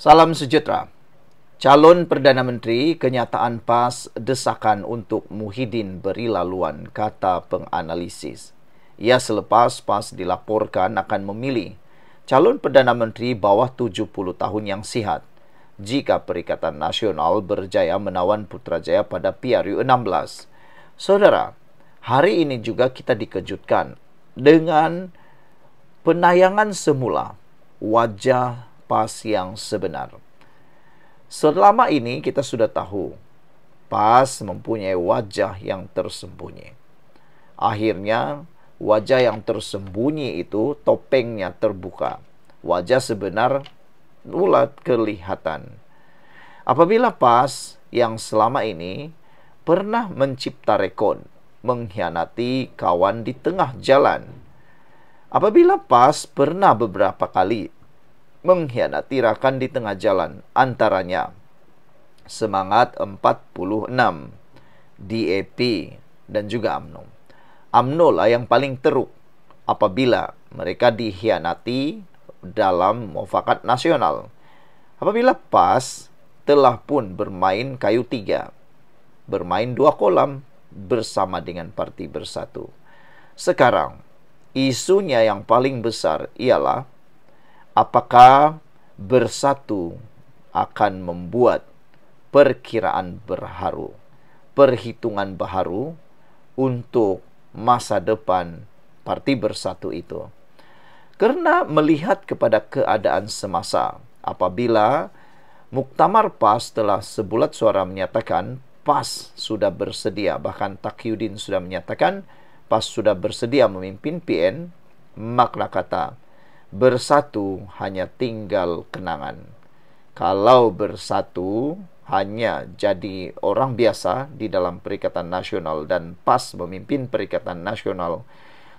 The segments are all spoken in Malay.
Salam sejahtera. Calon Perdana Menteri, kenyataan PAS desakan untuk Muhyiddin beri laluan, kata penganalisis. Ia selepas PAS dilaporkan akan memilih calon Perdana Menteri bawah 70 tahun yang sihat jika Perikatan Nasional berjaya menawan Putrajaya pada PRU 16. Saudara, hari ini juga kita dikejutkan dengan penayangan semula wajah PAS yang sebenar. Selama ini kita sudah tahu PAS mempunyai wajah yang tersembunyi. Akhirnya wajah yang tersembunyi itu topengnya terbuka. Wajah sebenar mulai kelihatan. Apabila PAS yang selama ini pernah mencipta rekod mengkhianati kawan di tengah jalan. Apabila PAS pernah beberapa kali mengkhianati rakan di tengah jalan, antaranya Semangat 46, DAP, dan juga UMNO. UMNO lah yang paling teruk apabila mereka dikhianati dalam mufakat nasional. Apabila PAS telah pun bermain kayu tiga, bermain dua kolam bersama dengan Parti Bersatu. Sekarang, isunya yang paling besar ialah apakah Bersatu akan membuat perkiraan berharu, perhitungan baharu untuk masa depan Parti Bersatu itu. Karena melihat kepada keadaan semasa, apabila Muktamar PAS telah sebulat suara menyatakan PAS sudah bersedia, bahkan Taqiyuddin sudah menyatakan PAS sudah bersedia memimpin PN, makna kata Bersatu hanya tinggal kenangan. Kalau Bersatu hanya jadi orang biasa di dalam Perikatan Nasional dan PAS memimpin Perikatan Nasional,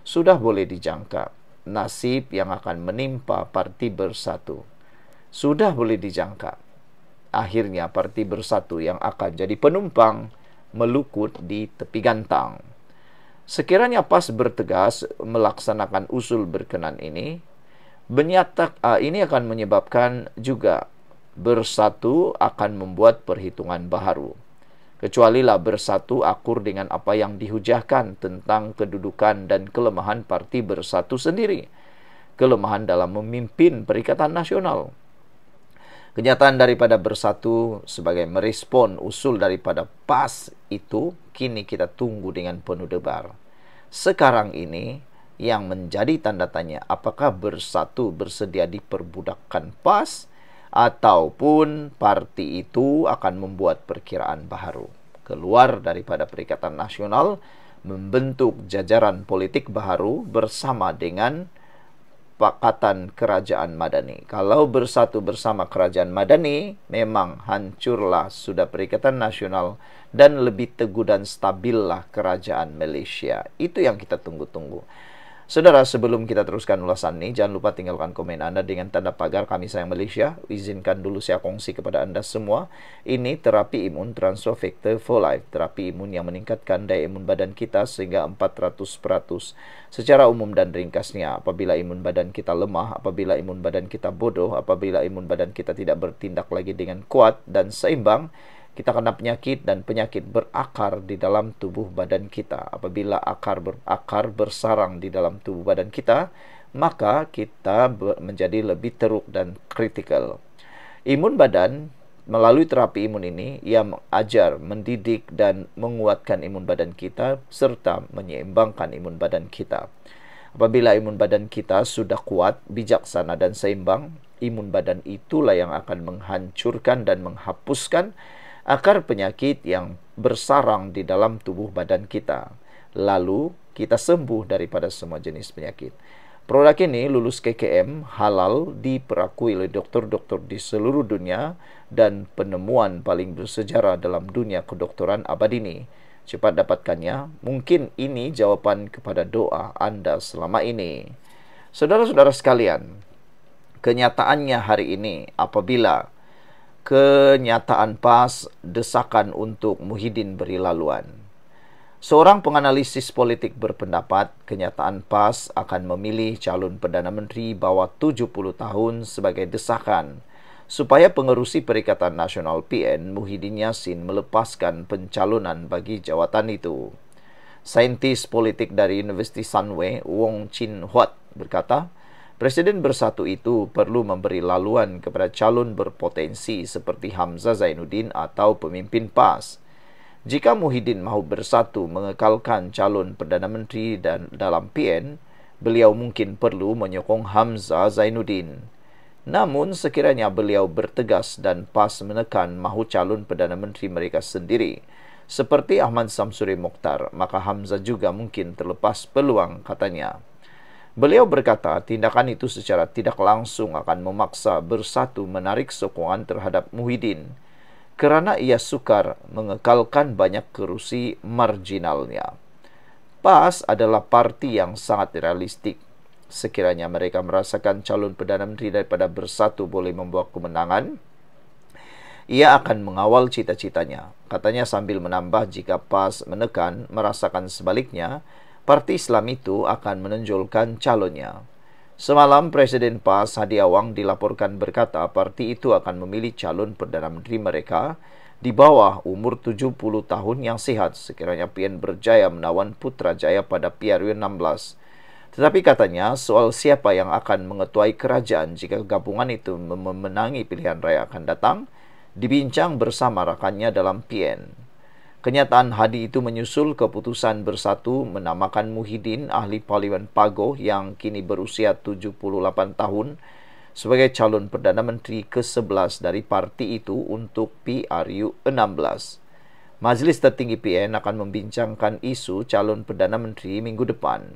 sudah boleh dijangka nasib yang akan menimpa Parti Bersatu. Sudah boleh dijangka. Akhirnya Parti Bersatu yang akan jadi penumpang melukut di tepi gantang. Sekiranya PAS bertegas melaksanakan usul berkenan ini, ini akan menyebabkan juga Bersatu akan membuat perhitungan baharu. Kecualilah Bersatu akur dengan apa yang dihujahkan tentang kedudukan dan kelemahan Parti Bersatu sendiri. Kelemahan dalam memimpin Perikatan Nasional. Kenyataan daripada Bersatu sebagai merespon usul daripada PAS itu, kini kita tunggu dengan penuh debar. Sekarang ini, yang menjadi tanda tanya, apakah Bersatu bersedia diperbudakkan PAS ataupun parti itu akan membuat perkiraan baharu, keluar daripada Perikatan Nasional, membentuk jajaran politik baharu bersama dengan Pakatan Kerajaan Madani. Kalau Bersatu bersama Kerajaan Madani, memang hancurlah sudah Perikatan Nasional dan lebih teguh dan stabillah Kerajaan Malaysia. Itu yang kita tunggu-tunggu. Saudara, sebelum kita teruskan ulasan ini, jangan lupa tinggalkan komen Anda dengan tanda pagar Kami Sayang Malaysia. Izinkan dulu saya kongsi kepada Anda semua. Ini terapi imun Transfer Factor for Life. Terapi imun yang meningkatkan daya imun badan kita sehingga 400%. Secara umum dan ringkasnya, apabila imun badan kita lemah, apabila imun badan kita bodoh, apabila imun badan kita tidak bertindak lagi dengan kuat dan seimbang, kita kena penyakit dan penyakit berakar di dalam tubuh badan kita. Apabila akar bersarang di dalam tubuh badan kita, maka kita menjadi lebih teruk dan kritikal. Imun badan, melalui terapi imun ini, ia mengajar, mendidik dan menguatkan imun badan kita serta menyeimbangkan imun badan kita. Apabila imun badan kita sudah kuat, bijaksana dan seimbang, imun badan itulah yang akan menghancurkan dan menghapuskan akar penyakit yang bersarang di dalam tubuh badan kita. Lalu kita sembuh daripada semua jenis penyakit. Produk ini lulus KKM, halal, diperakui oleh doktor-doktor di seluruh dunia dan penemuan paling bersejarah dalam dunia kedokteran abad ini. Cepat dapatkannya. Mungkin ini jawapan kepada doa Anda selama ini. Saudara-saudara sekalian, kenyataannya hari ini apabila kenyataan PAS desakan untuk Muhyiddin beri laluan. Seorang penganalisis politik berpendapat kenyataan PAS akan memilih calon Perdana Menteri bawah 70 tahun sebagai desakan supaya pengerusi Perikatan Nasional PN Muhyiddin Yassin melepaskan pencalonan bagi jawatan itu. Saintis politik dari Universiti Sunway, Wong Chin Huat, berkata, Presiden Bersatu itu perlu memberi laluan kepada calon berpotensi seperti Hamzah Zainuddin atau pemimpin PAS. Jika Muhyiddin mahu bersatu mengekalkan calon Perdana Menteri dan dalam PN, beliau mungkin perlu menyokong Hamzah Zainuddin. Namun, sekiranya beliau bertegas dan PAS menekan mahu calon Perdana Menteri mereka sendiri, seperti Ahmad Samsuri Mokhtar, maka Hamzah juga mungkin terlepas peluang, katanya. Beliau berkata, tindakan itu secara tidak langsung akan memaksa Bersatu menarik sokongan terhadap Muhyiddin, kerana ia sukar mengekalkan banyak kerusi marginalnya. PAS adalah parti yang sangat realistik. Sekiranya mereka merasakan calon Perdana Menteri daripada Bersatu boleh membawa kemenangan, ia akan mengawal cita-citanya. Katanya sambil menambah, jika PAS menekan merasakan sebaliknya, parti Islam itu akan menonjolkan calonnya. Semalam, Presiden PAS Hadi Awang dilaporkan berkata parti itu akan memilih calon Perdana Menteri mereka di bawah umur 70 tahun yang sihat sekiranya PN berjaya menawan Putrajaya pada PRU 16. Tetapi katanya, soal siapa yang akan mengetuai kerajaan jika gabungan itu memenangi pilihan raya akan datang, dibincang bersama rakannya dalam PN. Kenyataan Hadi itu menyusul keputusan Bersatu menamakan Muhyiddin, ahli Parlimen Pagoh yang kini berusia 78 tahun, sebagai calon Perdana Menteri ke-11 dari parti itu untuk PRU 16. Majlis tertinggi PN akan membincangkan isu calon Perdana Menteri minggu depan.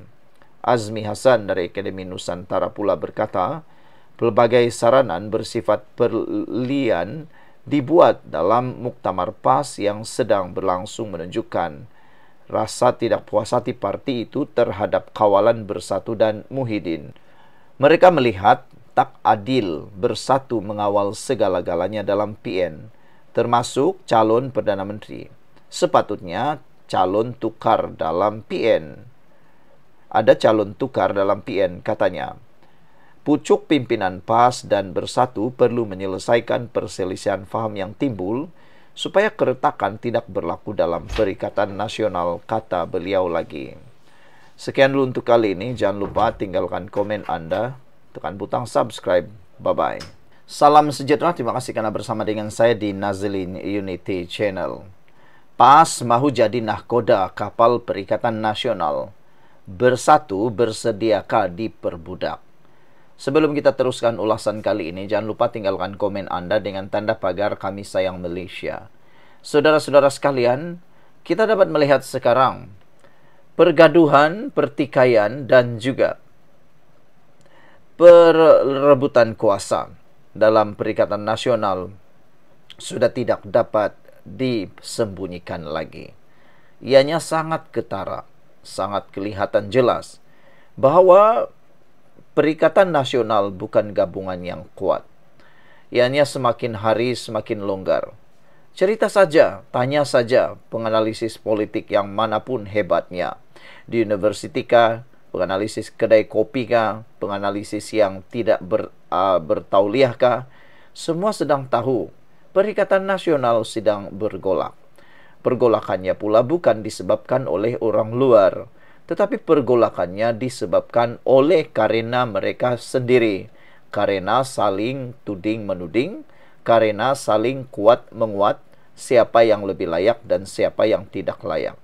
Azmi Hasan dari Akademi Nusantara pula berkata, pelbagai saranan bersifat perlian dibuat dalam muktamar PAS yang sedang berlangsung menunjukkan rasa tidak puas hati parti itu terhadap kawalan Bersatu dan Muhyiddin. Mereka melihat tak adil Bersatu mengawal segala-galanya dalam PN, termasuk calon Perdana Menteri. Sepatutnya calon tukar dalam PN. Ada calon tukar dalam PN, katanya. Pucuk pimpinan PAS dan Bersatu perlu menyelesaikan perselisihan faham yang timbul supaya keretakan tidak berlaku dalam Perikatan Nasional, kata beliau lagi. Sekian dulu untuk kali ini. Jangan lupa tinggalkan komen Anda, tekan butang subscribe. Bye-bye. Salam sejahtera, terima kasih karena bersama dengan saya di Nazlin Unity Channel. PAS mahu jadi nahkoda kapal Perikatan Nasional. Bersatu bersediakah diperbudak? Sebelum kita teruskan ulasan kali ini, jangan lupa tinggalkan komen Anda dengan tanda pagar Kami Sayang Malaysia. Saudara-saudara sekalian, kita dapat melihat sekarang pergaduhan, pertikaian dan juga perebutan kuasa dalam Perikatan Nasional sudah tidak dapat disembunyikan lagi. Ianya sangat ketara, sangat kelihatan jelas bahawa Perikatan Nasional bukan gabungan yang kuat. Ianya semakin hari semakin longgar. Cerita saja, tanya saja penganalisis politik yang manapun hebatnya. Di universiti kah, penganalisis kedai kopi kah, penganalisis yang tidak bertauliah kah, semua sedang tahu Perikatan Nasional sedang bergolak. Pergolakannya pula bukan disebabkan oleh orang luar, tetapi pergolakannya disebabkan oleh karena mereka sendiri, karena saling tuding-menuding, karena saling kuat-menguat siapa yang lebih layak dan siapa yang tidak layak.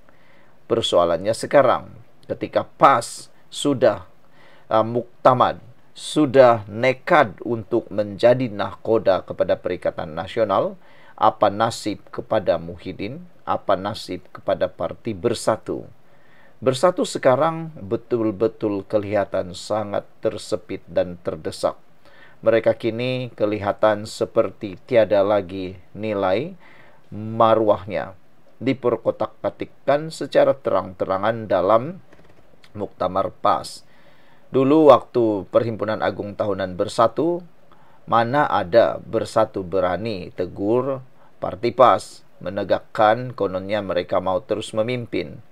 Persoalannya sekarang, ketika PAS sudah muktamad, sudah nekad untuk menjadi nahkoda kepada Perikatan Nasional, apa nasib kepada Muhyiddin? Apa nasib kepada parti Bersatu? Bersatu sekarang betul-betul kelihatan sangat tersepit dan terdesak. Mereka kini kelihatan seperti tiada lagi nilai marwahnya. Diperkotak-katikkan secara terang-terangan dalam muktamar PAS. Dulu waktu Perhimpunan Agung Tahunan Bersatu, mana ada Bersatu berani tegur parti PAS, menegakkan kononnya mereka mau terus memimpin.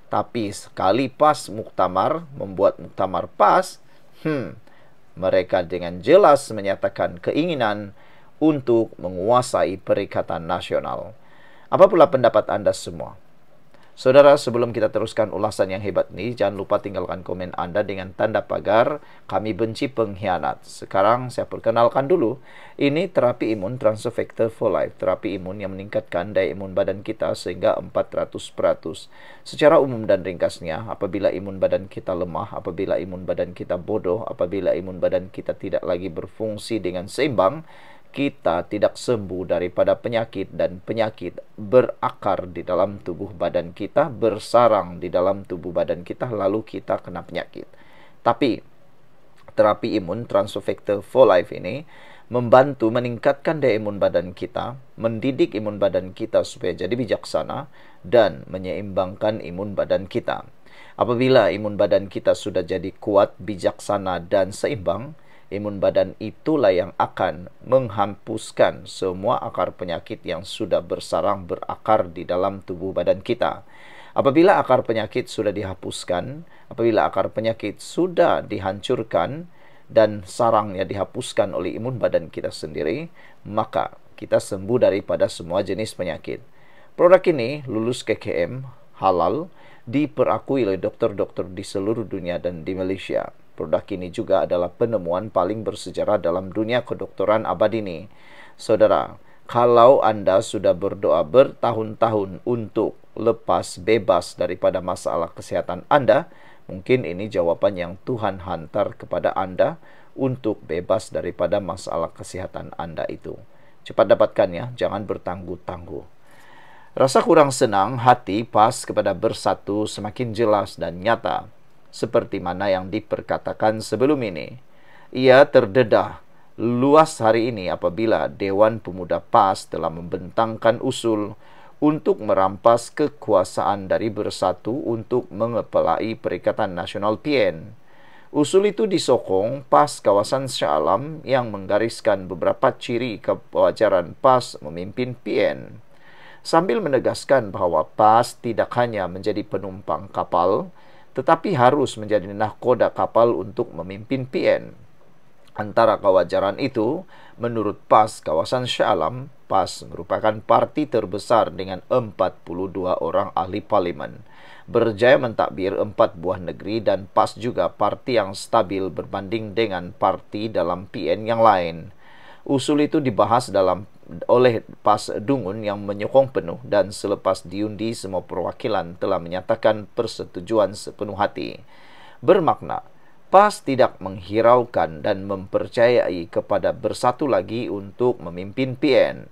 Tapi sekali PAS muktamar, membuat muktamar PAS, mereka dengan jelas menyatakan keinginan untuk menguasai Perikatan Nasional. Apa pula pendapat Anda semua? Saudara, sebelum kita teruskan ulasan yang hebat ini, jangan lupa tinggalkan komen Anda dengan tanda pagar "Kami benci pengkhianat". Sekarang saya perkenalkan dulu, ini terapi imun Transfer Factor for Life, terapi imun yang meningkatkan daya imun badan kita sehingga 400%. Secara umum dan ringkasnya, apabila imun badan kita lemah, apabila imun badan kita bodoh, apabila imun badan kita tidak lagi berfungsi dengan seimbang, kita tidak sembuh daripada penyakit, dan penyakit berakar di dalam tubuh badan kita, bersarang di dalam tubuh badan kita, lalu kita kena penyakit. Tapi terapi imun Transfer Factor for Life ini membantu meningkatkan daya imun badan kita, mendidik imun badan kita supaya jadi bijaksana, dan menyeimbangkan imun badan kita. Apabila imun badan kita sudah jadi kuat, bijaksana, dan seimbang, imun badan itulah yang akan menghapuskan semua akar penyakit yang sudah bersarang berakar di dalam tubuh badan kita. Apabila akar penyakit sudah dihapuskan, apabila akar penyakit sudah dihancurkan dan sarangnya dihapuskan oleh imun badan kita sendiri, maka kita sembuh daripada semua jenis penyakit. Produk ini lulus KKM, halal, diperakui oleh dokter-dokter di seluruh dunia dan di Malaysia. Produk ini juga adalah penemuan paling bersejarah dalam dunia kedokteran abad ini. Saudara, kalau Anda sudah berdoa bertahun-tahun untuk lepas bebas daripada masalah kesehatan Anda, mungkin ini jawaban yang Tuhan hantar kepada Anda untuk bebas daripada masalah kesehatan Anda itu. Cepat dapatkannya, jangan bertangguh-tangguh. Rasa kurang senang hati pas kepada bersatu semakin jelas dan nyata, seperti mana yang diperkatakan sebelum ini. Ia terdedah luas hari ini apabila Dewan Pemuda PAS telah membentangkan usul untuk merampas kekuasaan dari Bersatu untuk mengepalai Perikatan Nasional PN. Usul itu disokong PAS kawasan Shah Alam yang menggariskan beberapa ciri kewajaran PAS memimpin PN, sambil menegaskan bahawa PAS tidak hanya menjadi penumpang kapal, tetapi harus menjadi nahkoda kapal untuk memimpin PN. Antara kewajaran itu, menurut PAS kawasan Shah Alam, PAS merupakan parti terbesar dengan 42 orang ahli parlimen, berjaya mentadbir 4 buah negeri, dan PAS juga parti yang stabil berbanding dengan parti dalam PN yang lain. Usul itu dibahas oleh PAS Dungun yang menyokong penuh, dan selepas diundi semua perwakilan telah menyatakan persetujuan sepenuh hati. Bermakna, PAS tidak menghiraukan dan mempercayai kepada Bersatu lagi untuk memimpin PN.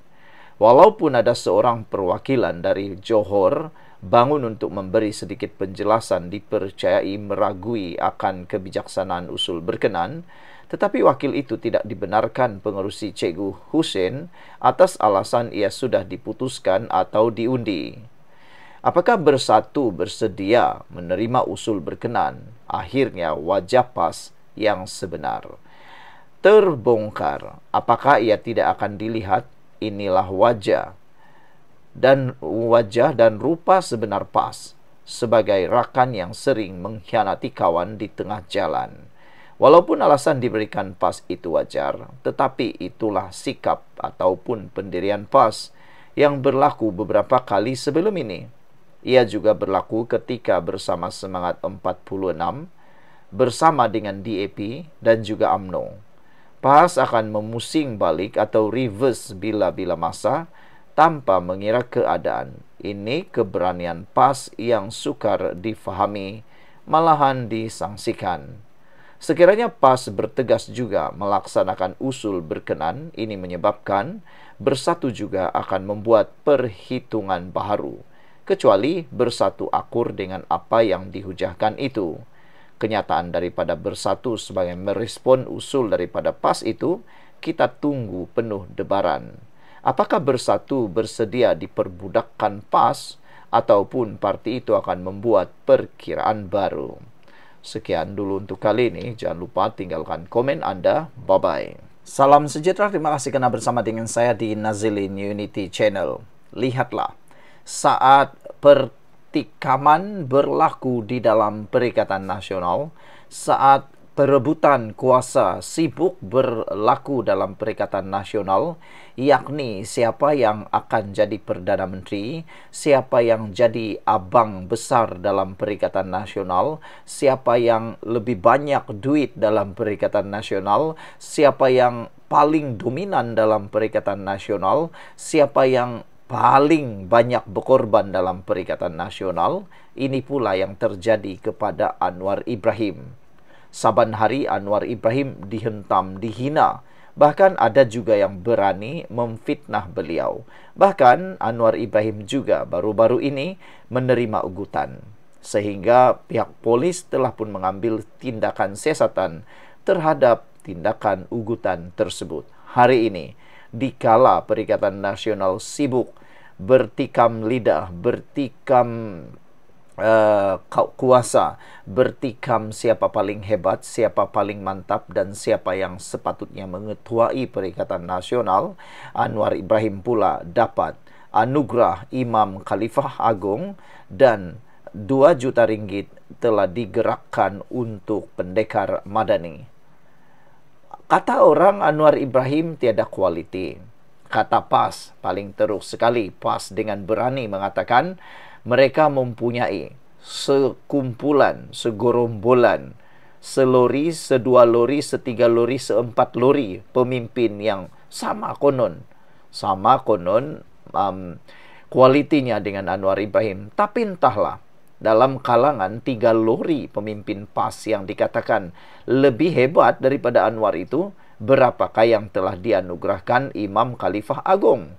Walaupun ada seorang perwakilan dari Johor bangun untuk memberi sedikit penjelasan, dipercayai meragui akan kebijaksanaan usul berkenan, tetapi wakil itu tidak dibenarkan pengerusi Cikgu Hussein atas alasan ia sudah diputuskan atau diundi. Apakah Bersatu bersedia menerima usul berkenan? Akhirnya wajah PAS yang sebenar terbongkar. Apakah ia tidak akan dilihat? Inilah wajah dan rupa sebenar PAS sebagai rakan yang sering mengkhianati kawan di tengah jalan. Walaupun alasan diberikan PAS itu wajar, tetapi itulah sikap ataupun pendirian PAS yang berlaku beberapa kali sebelum ini. Ia juga berlaku ketika bersama Semangat 46, bersama dengan DAP dan juga UMNO. PAS akan memusing balik atau reverse bila-bila masa tanpa mengira keadaan. Ini keberanian PAS yang sukar difahami, malahan disangsikan. Sekiranya PAS bertegas juga melaksanakan usul berkenan, ini menyebabkan Bersatu juga akan membuat perhitungan baharu, kecuali Bersatu akur dengan apa yang dihujahkan itu. Kenyataan daripada Bersatu sebagai merespon usul daripada PAS itu, kita tunggu penuh debaran. Apakah Bersatu bersedia diperbudakkan PAS, ataupun parti itu akan membuat perkiraan baru? Sekian dulu untuk kali ini. Jangan lupa tinggalkan komen Anda. Bye-bye. Salam sejahtera. Terima kasih kerana bersama dengan saya di Nazilin Unity Channel. Lihatlah, saat pertikaman berlaku di dalam Perikatan Nasional, saat Perebutan kuasa sibuk berlaku dalam Perikatan Nasional, yakni siapa yang akan jadi Perdana Menteri, siapa yang jadi abang besar dalam Perikatan Nasional, siapa yang lebih banyak duit dalam Perikatan Nasional, siapa yang paling dominan dalam Perikatan Nasional, siapa yang paling banyak berkorban dalam Perikatan Nasional. Ini pula yang terjadi kepada Anwar Ibrahim. Saban hari Anwar Ibrahim dihentam, dihina. Bahkan ada juga yang berani memfitnah beliau. Bahkan Anwar Ibrahim juga baru-baru ini menerima ugutan. Sehingga pihak polis telah pun mengambil tindakan siasatan terhadap tindakan ugutan tersebut. Hari ini, dikala Perikatan Nasional sibuk bertikam lidah, bertikam kuasa, bertikam siapa paling hebat, siapa paling mantap, dan siapa yang sepatutnya mengetuai Perikatan Nasional, Anwar Ibrahim pula dapat anugerah Imam Khalifah Agung dan 2 juta ringgit telah digerakkan untuk pendekar madani. Kata orang, Anwar Ibrahim tiada kualiti. Kata PAS paling teruk sekali. PAS dengan berani mengatakan mereka mempunyai sekumpulan, segorombolan, selori, sedua lori, setiga lori, seempat lori pemimpin yang sama konon kualitinya dengan Anwar Ibrahim. Tapi entahlah, dalam kalangan 3 lori pemimpin PAS yang dikatakan lebih hebat daripada Anwar itu, berapakah yang telah dianugerahkan Imam Khalifah Agung?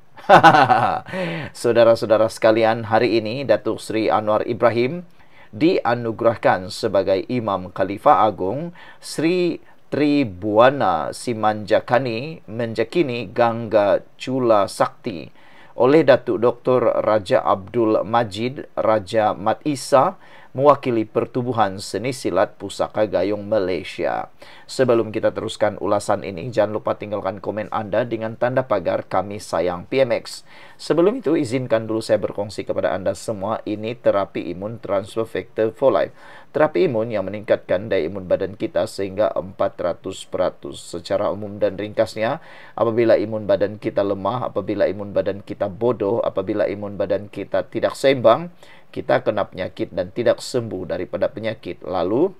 Saudara-saudara sekalian, hari ini Datuk Seri Anwar Ibrahim dianugerahkan sebagai Imam Khalifah Agung Sri Tribuana Simanjakani Menjakini Gangga Chula Sakti oleh Datuk Dr. Raja Abdul Majid Raja Mat Isa, mewakili Pertubuhan Seni Silat Pusaka Gayung Malaysia. Sebelum kita teruskan ulasan ini, jangan lupa tinggalkan komen Anda dengan tanda pagar Kami Sayang PMX. Sebelum itu, izinkan dulu saya berkongsi kepada Anda semua, ini terapi imun transfer factor for life. Terapi imun yang meningkatkan daya imun badan kita sehingga 400%. Secara umum dan ringkasnya, apabila imun badan kita lemah, apabila imun badan kita bodoh, apabila imun badan kita tidak seimbang, kita kena penyakit dan tidak sembuh daripada penyakit. Lalu,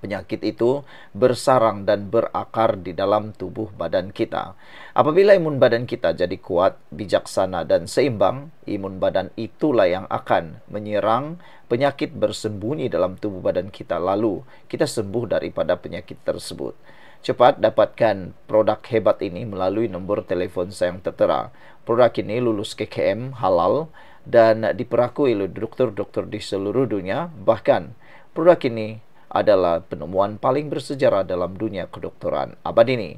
penyakit itu bersarang dan berakar di dalam tubuh badan kita. Apabila imun badan kita jadi kuat, bijaksana dan seimbang, imun badan itulah yang akan menyerang penyakit bersembunyi dalam tubuh badan kita. Lalu, kita sembuh daripada penyakit tersebut. Cepat dapatkan produk hebat ini melalui nombor telefon saya yang tertera. Produk ini lulus KKM halal dan diperakui oleh dokter-dokter di seluruh dunia. Bahkan, produk ini adalah penemuan paling bersejarah dalam dunia kedokteran abad ini.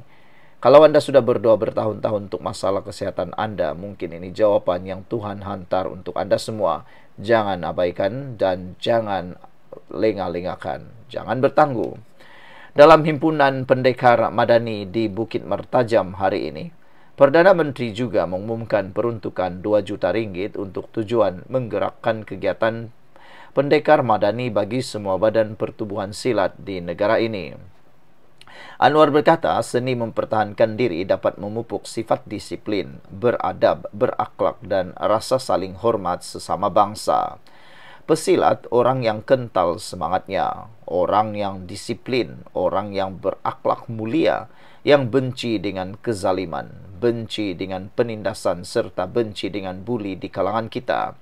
Kalau Anda sudah berdoa bertahun-tahun untuk masalah kesehatan Anda, mungkin ini jawaban yang Tuhan hantar untuk Anda semua. Jangan abaikan dan jangan lengah-lengahkan. Jangan bertangguh. Dalam himpunan pendekar madani di Bukit Mertajam hari ini, Perdana Menteri juga mengumumkan peruntukan 2 juta ringgit untuk tujuan menggerakkan kegiatan pendekar madani bagi semua badan pertubuhan silat di negara ini. Anwar berkata, seni mempertahankan diri dapat memupuk sifat disiplin, beradab, berakhlak dan rasa saling hormat sesama bangsa. Pesilat orang yang kental semangatnya, orang yang disiplin, orang yang berakhlak mulia, yang benci dengan kezaliman, benci dengan penindasan serta benci dengan buli di kalangan kita.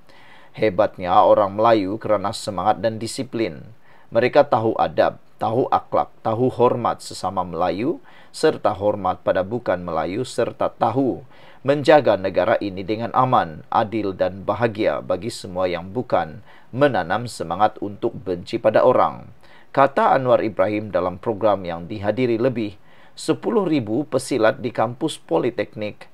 Hebatnya orang Melayu kerana semangat dan disiplin. Mereka tahu adab, tahu akhlak, tahu hormat sesama Melayu, serta hormat pada bukan Melayu, serta tahu menjaga negara ini dengan aman, adil dan bahagia bagi semua yang bukan menanam semangat untuk benci pada orang. Kata Anwar Ibrahim dalam program yang dihadiri lebih 10,000 pesilat di kampus Politeknik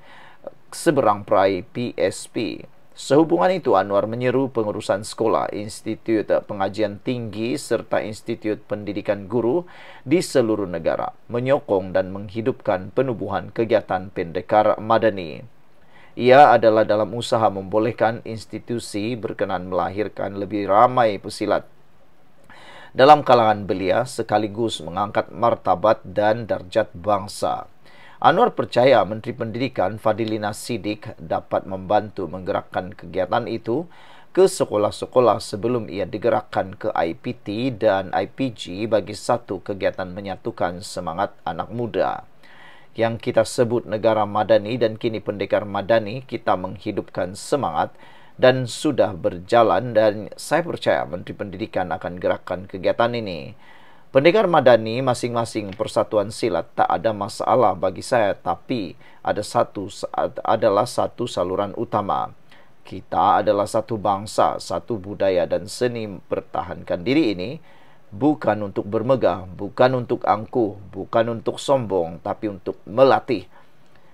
Seberang Perai PSP. Sehubungan itu, Anwar menyeru pengurusan sekolah, Institut Pengajian Tinggi serta Institut Pendidikan Guru di seluruh negara menyokong dan menghidupkan penubuhan kegiatan pendekar madani. Ia adalah dalam usaha membolehkan institusi berkenan melahirkan lebih ramai pesilat. dalam kalangan belia sekaligus mengangkat martabat dan darjat bangsa. Anwar percaya Menteri Pendidikan Fadilina Siddiq dapat membantu menggerakkan kegiatan itu ke sekolah-sekolah sebelum ia digerakkan ke IPT dan IPG bagi satu kegiatan menyatukan semangat anak muda. Yang kita sebut negara madani dan kini pendekar madani, kita menghidupkan semangat dan sudah berjalan, dan saya percaya Menteri Pendidikan akan gerakkan kegiatan ini. Pendekar madani masing-masing persatuan silat tak ada masalah bagi saya, tapi adalah satu saluran utama. Kita adalah satu bangsa, satu budaya dan seni. Pertahankan diri ini bukan untuk bermegah, bukan untuk angkuh, bukan untuk sombong, tapi untuk melatih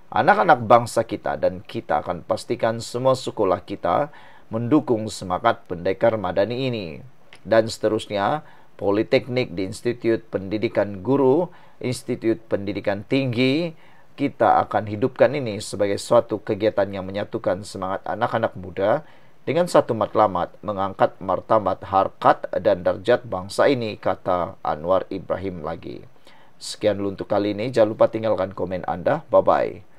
anak-anak bangsa kita, dan kita akan pastikan semua sekolah kita mendukung semangat pendekar madani ini. Dan seterusnya, Politeknik di Institut Pendidikan Guru, Institut Pendidikan Tinggi, kita akan hidupkan ini sebagai suatu kegiatan yang menyatukan semangat anak-anak muda dengan satu matlamat, mengangkat martabat, harkat, dan darjat bangsa ini, kata Anwar Ibrahim lagi. Sekian dulu untuk kali ini. Jangan lupa tinggalkan komen Anda. Bye-bye.